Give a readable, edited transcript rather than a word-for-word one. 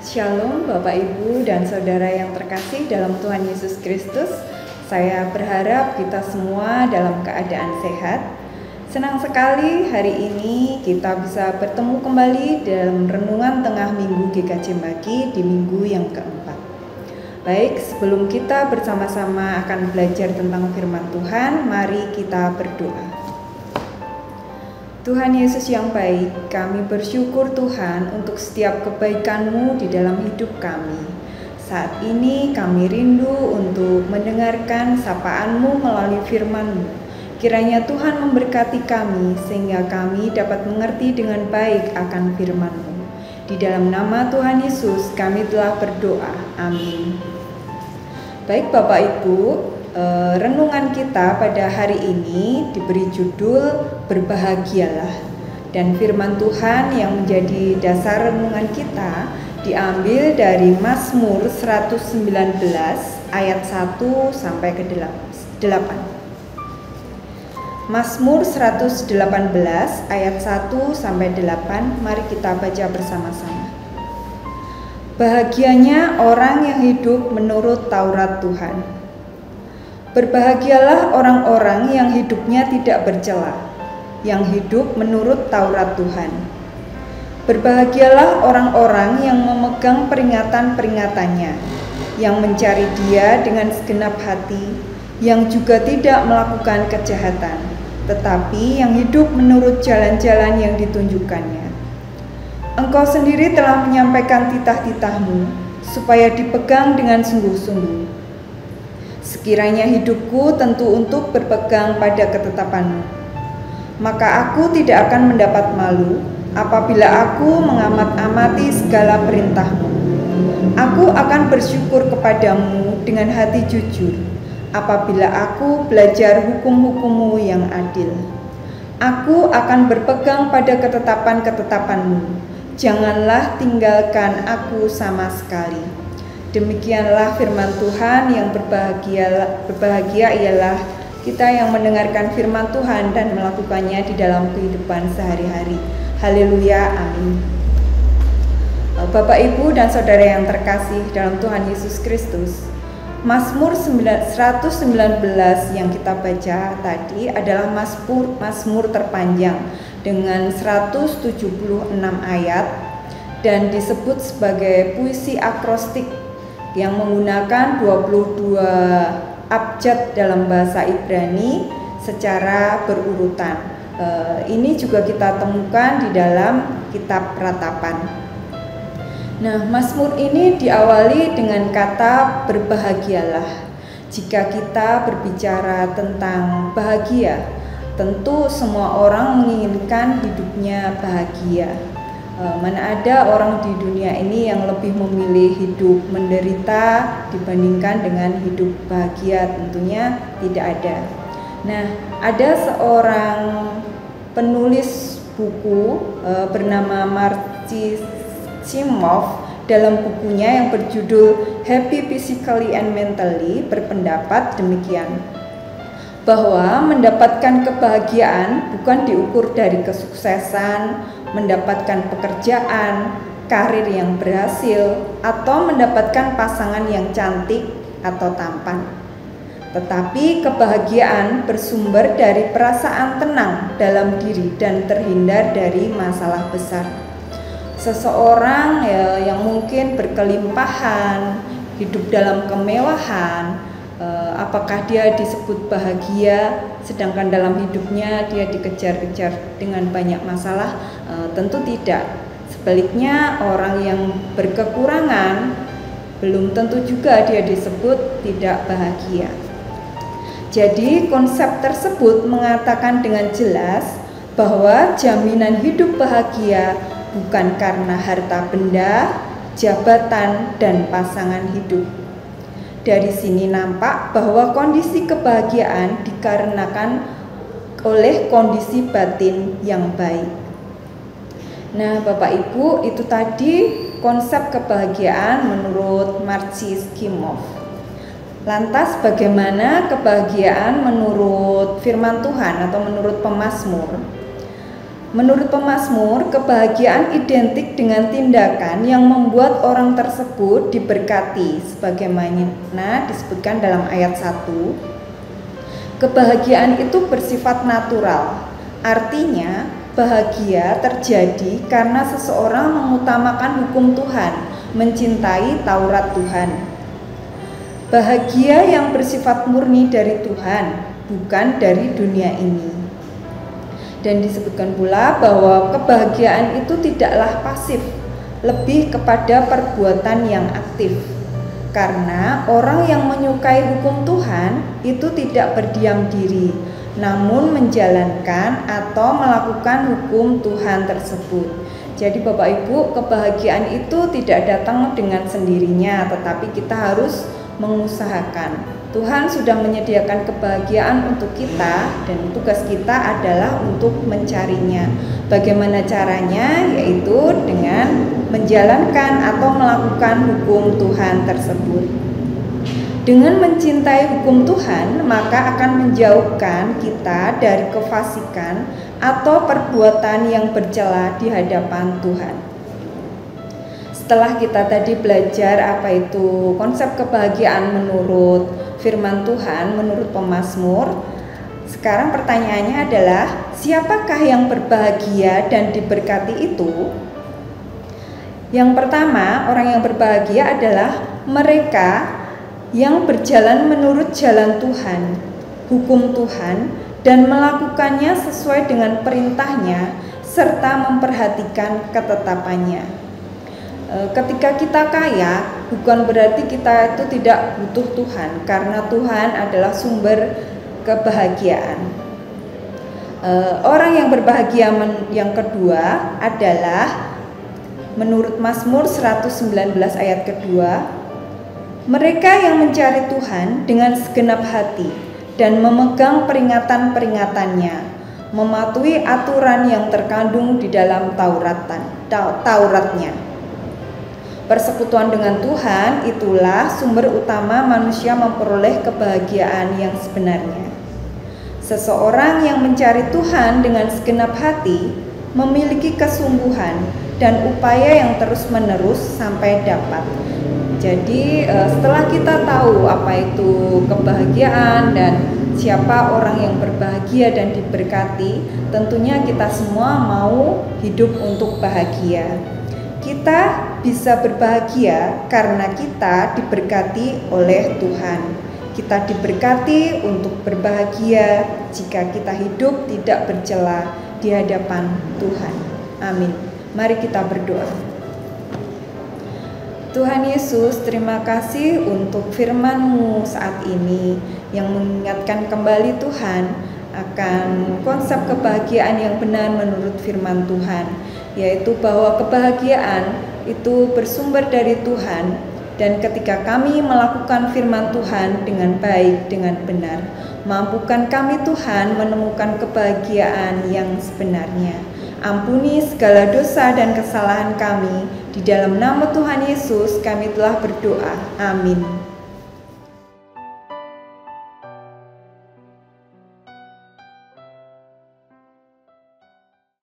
Shalom Bapak Ibu dan Saudara yang terkasih dalam Tuhan Yesus Kristus. Saya berharap kita semua dalam keadaan sehat. Senang sekali hari ini kita bisa bertemu kembali dalam renungan tengah minggu GKJ Maki di minggu yang keempat. Baik, sebelum kita bersama-sama akan belajar tentang firman Tuhan, mari kita berdoa. Tuhan Yesus yang baik, kami bersyukur Tuhan untuk setiap kebaikan-Mu di dalam hidup kami. Saat ini kami rindu untuk mendengarkan sapaan-Mu melalui firman-Mu. Kiranya Tuhan memberkati kami sehingga kami dapat mengerti dengan baik akan firman-Mu. Di dalam nama Tuhan Yesus kami telah berdoa. Amin. Baik Bapak Ibu, renungan kita pada hari ini diberi judul Berbahagialah, dan firman Tuhan yang menjadi dasar renungan kita diambil dari Mazmur 119 ayat 1 sampai ke 8. Mazmur 118 ayat 1 sampai 8, mari kita baca bersama-sama. Bahagianya orang yang hidup menurut Taurat Tuhan. Berbahagialah orang-orang yang hidupnya tidak bercela, yang hidup menurut Taurat Tuhan. Berbahagialah orang-orang yang memegang peringatan-peringatannya, yang mencari Dia dengan segenap hati, yang juga tidak melakukan kejahatan, tetapi yang hidup menurut jalan-jalan yang ditunjukkannya. Engkau sendiri telah menyampaikan titah-titah-Mu, supaya dipegang dengan sungguh-sungguh. Sekiranya hidupku tentu untuk berpegang pada ketetapan-Mu, maka aku tidak akan mendapat malu apabila aku mengamat-amati segala perintah-Mu. Aku akan bersyukur kepadamu dengan hati jujur apabila aku belajar hukum-hukum-Mu yang adil. Aku akan berpegang pada ketetapan-ketetapan-Mu. Janganlah tinggalkan aku sama sekali. Demikianlah firman Tuhan. Yang berbahagia ialah kita yang mendengarkan firman Tuhan dan melakukannya di dalam kehidupan sehari-hari. Haleluya, amin. Bapak, Ibu, dan Saudara yang terkasih dalam Tuhan Yesus Kristus, Mazmur 119 yang kita baca tadi adalah Mazmur terpanjang dengan 176 ayat dan disebut sebagai puisi akrostik yang menggunakan 22 abjad dalam bahasa Ibrani secara berurutan. Ini juga kita temukan di dalam kitab Ratapan. Nah, Mazmur ini diawali dengan kata berbahagialah. Jika kita berbicara tentang bahagia, tentu semua orang menginginkan hidupnya bahagia. Mana ada orang di dunia ini yang lebih memilih hidup menderita dibandingkan dengan hidup bahagia? Tentunya tidak ada. Nah, ada seorang penulis buku bernama Marci Simov. Dalam bukunya yang berjudul Happy Physically and Mentally berpendapat demikian, bahwa mendapatkan kebahagiaan bukan diukur dari kesuksesan, mendapatkan pekerjaan, karir yang berhasil, atau mendapatkan pasangan yang cantik atau tampan. Tetapi kebahagiaan bersumber dari perasaan tenang dalam diri dan terhindar dari masalah besar. Seseorang yang mungkin berkelimpahan, hidup dalam kemewahan, apakah dia disebut bahagia, sedangkan dalam hidupnya dia dikejar-kejar dengan banyak masalah? Tentu tidak. Sebaliknya, orang yang berkekurangan belum tentu juga dia disebut tidak bahagia. Jadi konsep tersebut mengatakan dengan jelas bahwa jaminan hidup bahagia bukan karena harta benda, jabatan, dan pasangan hidup. Dari sini nampak bahwa kondisi kebahagiaan dikarenakan oleh kondisi batin yang baik. Nah, Bapak Ibu, itu tadi konsep kebahagiaan menurut Marci Simov. Lantas bagaimana kebahagiaan menurut firman Tuhan atau menurut pemazmur? Menurut pemazmur, kebahagiaan identik dengan tindakan yang membuat orang tersebut diberkati, sebagaimana disebutkan dalam ayat 1. Kebahagiaan itu bersifat natural, artinya bahagia terjadi karena seseorang mengutamakan hukum Tuhan, mencintai Taurat Tuhan. Bahagia yang bersifat murni dari Tuhan, bukan dari dunia ini. Dan disebutkan pula bahwa kebahagiaan itu tidaklah pasif, lebih kepada perbuatan yang aktif. Karena orang yang menyukai hukum Tuhan itu tidak berdiam diri, namun menjalankan atau melakukan hukum Tuhan tersebut. Jadi Bapak Ibu, kebahagiaan itu tidak datang dengan sendirinya, tetapi kita harus mengusahakan. Tuhan sudah menyediakan kebahagiaan untuk kita dan tugas kita adalah untuk mencarinya. Bagaimana caranya? Yaitu dengan menjalankan atau melakukan hukum Tuhan tersebut. Dengan mencintai hukum Tuhan, maka akan menjauhkan kita dari kefasikan atau perbuatan yang bercela di hadapan Tuhan. Setelah kita tadi belajar apa itu konsep kebahagiaan menurut firman Tuhan, menurut pemazmur, sekarang pertanyaannya adalah, siapakah yang berbahagia dan diberkati itu? Yang pertama, orang yang berbahagia adalah mereka yang berjalan menurut jalan Tuhan, hukum Tuhan, dan melakukannya sesuai dengan perintahnya, serta memperhatikan ketetapannya. Ketika kita kaya, bukan berarti kita itu tidak butuh Tuhan, karena Tuhan adalah sumber kebahagiaan. Orang yang berbahagia yang kedua adalah menurut Mazmur 119 ayat kedua, mereka yang mencari Tuhan dengan segenap hati dan memegang peringatan-peringatannya, mematuhi aturan yang terkandung di dalam Tauratnya. Persekutuan dengan Tuhan itulah sumber utama manusia memperoleh kebahagiaan yang sebenarnya. Seseorang yang mencari Tuhan dengan segenap hati memiliki kesungguhan dan upaya yang terus-menerus sampai dapat. Jadi setelah kita tahu apa itu kebahagiaan dan siapa orang yang berbahagia dan diberkati, tentunya kita semua mau hidup untuk bahagia. Kita bisa berbahagia karena kita diberkati oleh Tuhan. Kita diberkati untuk berbahagia jika kita hidup tidak bercela di hadapan Tuhan. Amin. Mari kita berdoa. Tuhan Yesus, terima kasih untuk firman-Mu saat ini yang mengingatkan kembali Tuhan akan konsep kebahagiaan yang benar menurut firman Tuhan, yaitu bahwa kebahagiaan itu bersumber dari Tuhan, dan ketika kami melakukan firman Tuhan dengan baik, dengan benar, mampukan kami Tuhan menemukan kebahagiaan yang sebenarnya. Ampuni segala dosa dan kesalahan kami, di dalam nama Tuhan Yesus kami telah berdoa. Amin.